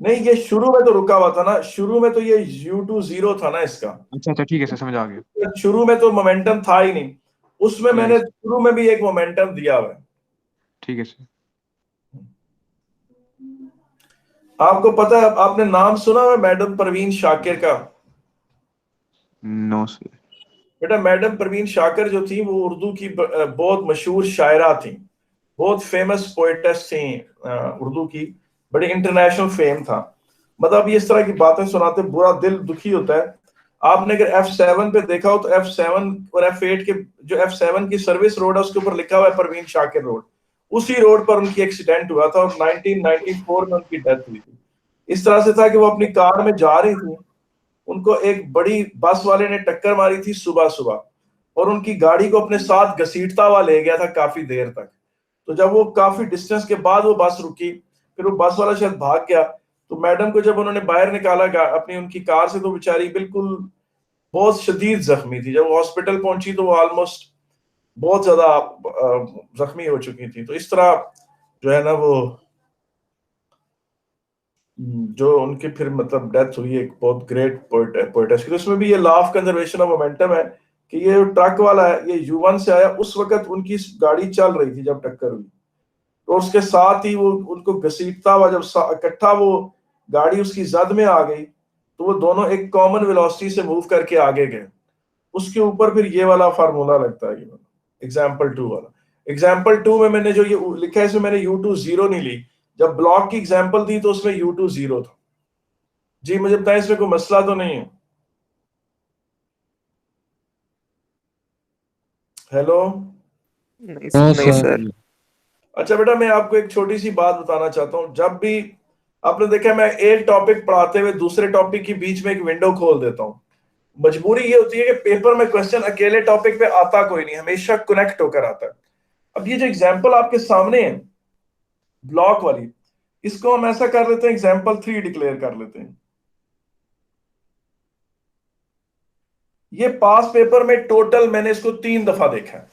नहीं, ये शुरू में तो रुका हुआ था ना, शुरू में तो ये U2 0 था ना इसका। अच्छा ठीक है सर, समझ आ गया। शुरू में तो मोमेंटम था ही नहीं, उसमें मैंने Yes, शुरू में भी एक मोमेंटम दिया हुआ है। ठीक है सर। आपको पता है, आपने नाम सुना है मैडम परवीन शाकिर का? No sir. बेटा मैडम परवीन शाकिर जो थी वो उर्दू की बहुत मशहूर शायरा थी, बहुत फेमस पोएटेस थी उर्दू की, बड़ी इंटरनेशनल फेम था। मतलब ये इस तरह की बातें सुनाते बुरा दिल दुखी होता है। आपने अगर F7 पे देखा हो तो F7 और F8 के जो F7 की सर्विस रोड है उसके ऊपर लिखा हुआ है परवीन शाकिर रोड, उसी रोड पर उनकी एक्सीडेंट हुआ था और 1994 में उनकी डेथ हुई थी। इस तरह से था कि वो अपनी कार में जा रही थी, उनको एक बड़ी बस वाले ने टक्कर मारी थी सुबह सुबह, और उनकी गाड़ी को अपने साथ घसीटता हुआ ले गया था काफी देर तक। तो जब वो काफी डिस्टेंस के बाद वो बस रुकी, फिर वो बस वाला शायद भाग गया, तो मैडम को जब उन्होंने बाहर निकाला अपनी उनकी कार से, तो बेचारी बिल्कुल बहुत शदीद जख्मी थी। जब वो हॉस्पिटल पहुंची तो वो ऑलमोस्ट बहुत ज्यादा जख्मी हो चुकी थी। तो इस तरह जो है ना वो जो उनकी फिर मतलब डेथ हुई, एक बहुत ग्रेट पोएटेस की। उसमें भी ये law of conservation of momentum है कि ये जो ट्रक वाला है ये U1 से आया, उस वक्त उनकी गाड़ी चल रही थी जब टक्कर हुई, तो उसके साथ ही वो उनको घसीटता हुआ जब इकट्ठा वो गाड़ी उसकी जद में आ गई, तो वो दोनों एक कॉमन वेलोसिटी से मूव करके आगे गए। उसके ऊपर फिर ये वाला फार्मूला लगता है, एग्जाम्पल 2 वाला। एग्जाम्पल 2 में मैंने जो ये लिखा है इसमें मैंने U2 0 नहीं ली, जब ब्लॉक की एग्जाम्पल दी तो उसमें U2 0 था। जी मुझे बताएं इसमें कोई मसला तो नहीं है? हेलो। नहीं हाँ नहीं सर। सर। अच्छा बेटा, मैं आपको एक छोटी सी बात बताना चाहता हूँ। जब भी आपने देखा मैं एक टॉपिक पढ़ाते हुए दूसरे टॉपिक के बीच में एक विंडो खोल देता हूँ, मजबूरी ये होती है कि पेपर में क्वेश्चन अकेले टॉपिक पे आता कोई नहीं, हमेशा कनेक्ट होकर आता है। अब ये जो एग्जाम्पल आपके सामने है ब्लॉक वाली, इसको हम ऐसा कर लेते हैं, एग्जाम्पल 3 डिक्लेयर कर लेते हैं। ये पास पेपर में टोटल मैंने इसको 3 दफा देखा है,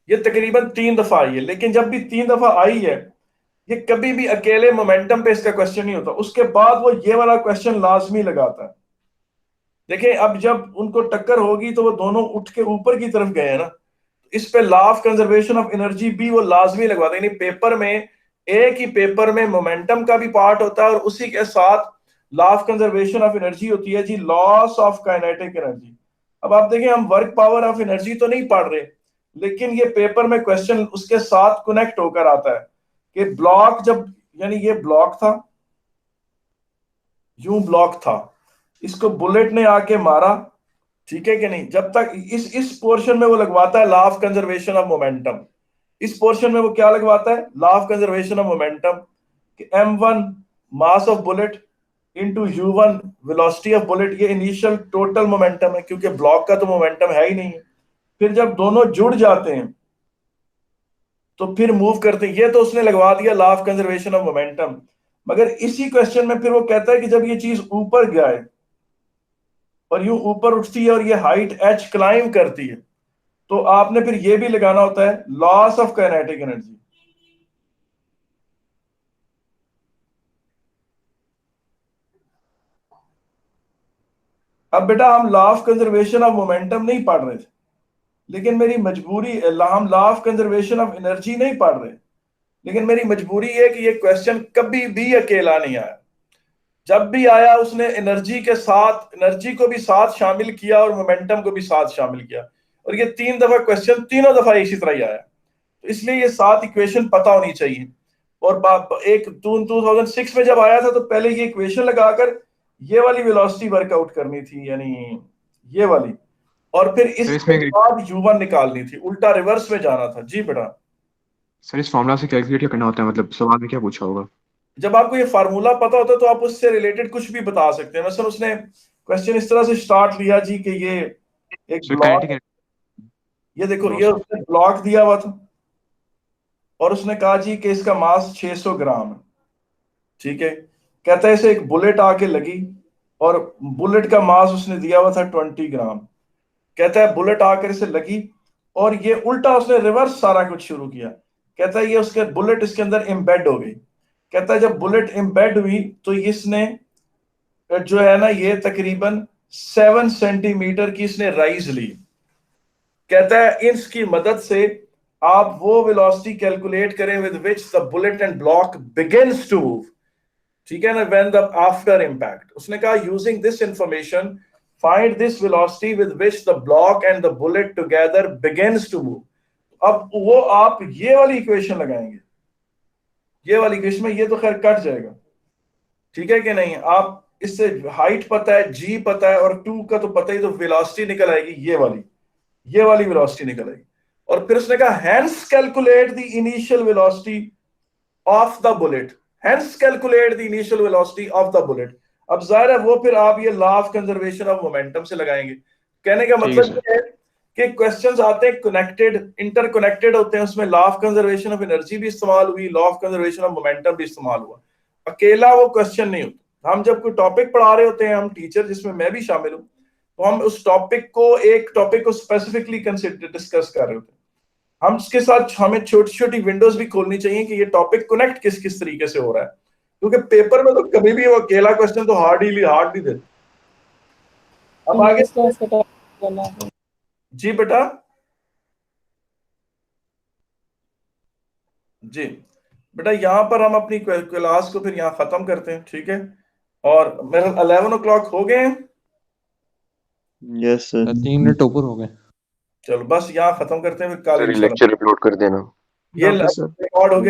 ये तकरीबन 3 दफा आई है, लेकिन जब भी 3 दफा आई है ये कभी भी अकेले मोमेंटम पे इसका क्वेश्चन नहीं होता, उसके बाद वो ये वाला क्वेश्चन लाजमी लगाता है। देखिए अब जब उनको टक्कर होगी तो वो दोनों उठ के ऊपर की तरफ गए हैं ना, इस पे law of conservation of energy भी वो लाजमी लगवाते हैं। यानी पेपर में, एक ही पेपर में मोमेंटम का भी पार्ट होता है और उसी के साथ law of conservation of energy होती है जी, लॉस ऑफ काइनेटिक एनर्जी। अब आप देखें हम वर्क पावर ऑफ एनर्जी तो नहीं पढ़ रहे, लेकिन ये पेपर में क्वेश्चन उसके साथ कनेक्ट होकर आता है कि ब्लॉक जब, यानी ये ब्लॉक था, यूं ब्लॉक था, इसको बुलेट ने आके मारा, ठीक है कि नहीं, जब तक इस पोर्शन में वो लगवाता है law of conservation of momentum. इस पोर्शन में वो क्या लगवाता है, law of conservation of momentum, कि m1 mass of bullet into u1 velocity of bullet, ये इनिशियल टोटल मोमेंटम है, क्योंकि ब्लॉक का तो मोमेंटम है ही नहीं है। फिर जब दोनों जुड़ जाते हैं तो फिर मूव करते हैं, ये तो उसने लगवा दिया law of conservation of momentum. मगर इसी क्वेश्चन में फिर वो कहता है कि जब ये चीज ऊपर जाए और यूं ऊपर उठती है और ये हाइट h क्लाइम करती है, तो आपने फिर ये भी लगाना होता है लॉस ऑफ काइनेटिक एनर्जी। अब बेटा हम law of conservation of momentum नहीं पढ़ रहे थे, लेकिन मेरी मजबूरी, हम law of conservation of energy नहीं पढ़ रहे, लेकिन मेरी मजबूरी है कि ये क्वेश्चन कभी भी अकेला नहीं आया। जब भी आया उसने एनर्जी के साथ, एनर्जी को भी साथ शामिल किया और मोमेंटम को भी साथ शामिल किया, और ये 3 दफा क्वेश्चन तीनों दफा इसी तरह ही आया। तो इसलिए ये 7 इक्वेशन पता होनी चाहिए। और एक 2006 में जब आया था तो पहले ये इक्वेशन लगाकर ये वाली वेलोसिटी वर्कआउट करनी थी, यानी ये वाली, और फिर सर इसके इसमें बाद U1 निकालनी थी, उल्टा रिवर्स में जाना था। जी बेटा। सर इस फॉर्मूला से कैलकुलेट क्या करना होता है, मतलब सवाल में क्या पूछा होगा? जब आपको ये फार्मूला पता होता है तो आप उससे रिलेटेड कुछ भी बता सकते हैं। मतलब उसने क्वेश्चन इस तरह से स्टार्ट लिया जी कि ये एक सर ब्लॉक, काइनेटिक ये देखो ये लॉस उसने ब्लॉक दिया हुआ था और उसने कहा जी कि इसका मास 600 ग्राम है, ठीक है। कहता है इसे एक बुलेट आके लगी और बुलेट का मास उसने दिया हुआ था 20 ग्राम। कहता है बुलेट आकर इसे लगी और ये उल्टा उसने रिवर्स सारा कुछ शुरू किया। कहता है ये उसके बुलेट इसके अंदर एम्बेड हो गई। कहता है जब बुलेट एम्बेड हुई तो इसने जो है ना ये तकरीबन 7 सेंटीमीटर की इसने राइज ली। कहता है इसकी मदद से आप वो वेलोसिटी कैलकुलेट करें with which the bullet and block begins to move, ठीक है ना, व्हेन द आफ्टर इंपैक्ट। उसने कहा using this information find this velocity with which the block and the bullet together begins to move. अब वो आप ये वाली इक्वेशन लगाएंगे, ये वाली इक्वेशन में ये तो खैर कट जाएगा, ठीक है कि नहीं। आप इससे हाइट पता है, जी पता है, और 2 का तो पता ही, तो वेलोसिटी निकल आएगी ये वाली वेलोसिटी निकल आएगी। और फिर उसने कहा hence calculate the initial velocity of the bullet, hence calculate the initial velocity of the bullet. अब जाहिर है वो फिर आप ये law of conservation of momentum से लगाएंगे। कहने का ठीक है मतलब ये है कि क्वेश्चंस आते हैं कनेक्टेड, इंटरकनेक्टेड होते हैं, उसमें law of conservation of energy भी इस्तेमाल हुई, law of conservation of momentum भी इस्तेमाल हुआ। अकेला वो क्वेश्चन नहीं होता। हम जब कोई टॉपिक पढ़ा रहे होते हैं, हम टीचर जिसमें मैं भी शामिल हूं, तो हम उस टॉपिक को स्पेसिफिकली डिस्कस कर रहे होते हैं। हम उसके साथ हमें छोटी छोटी विंडोज भी खोलनी चाहिए कि ये टॉपिक कनेक्ट किस किस तरीके से हो रहा है, क्योंकि पेपर में तो कभी भी वो अकेला क्वेश्चन तो हार्ड ही देते। अब आगे इस क्लास का टॉपिक वाला है। जी बेटा, जी बेटा, यहाँ पर हम अपनी क्लास को फिर यहाँ खत्म करते हैं, ठीक है। और मेरा 11 o'clock हो गए हैं। Yes sir. 3 मिनट ऊपर हो गए। चलो बस यहाँ खत्म करते हैं, फिर कल सर इंशाल्लाह लेक्चर अपलोड कर देना। ये डॉक्टर सर रिकॉर्ड हो गया।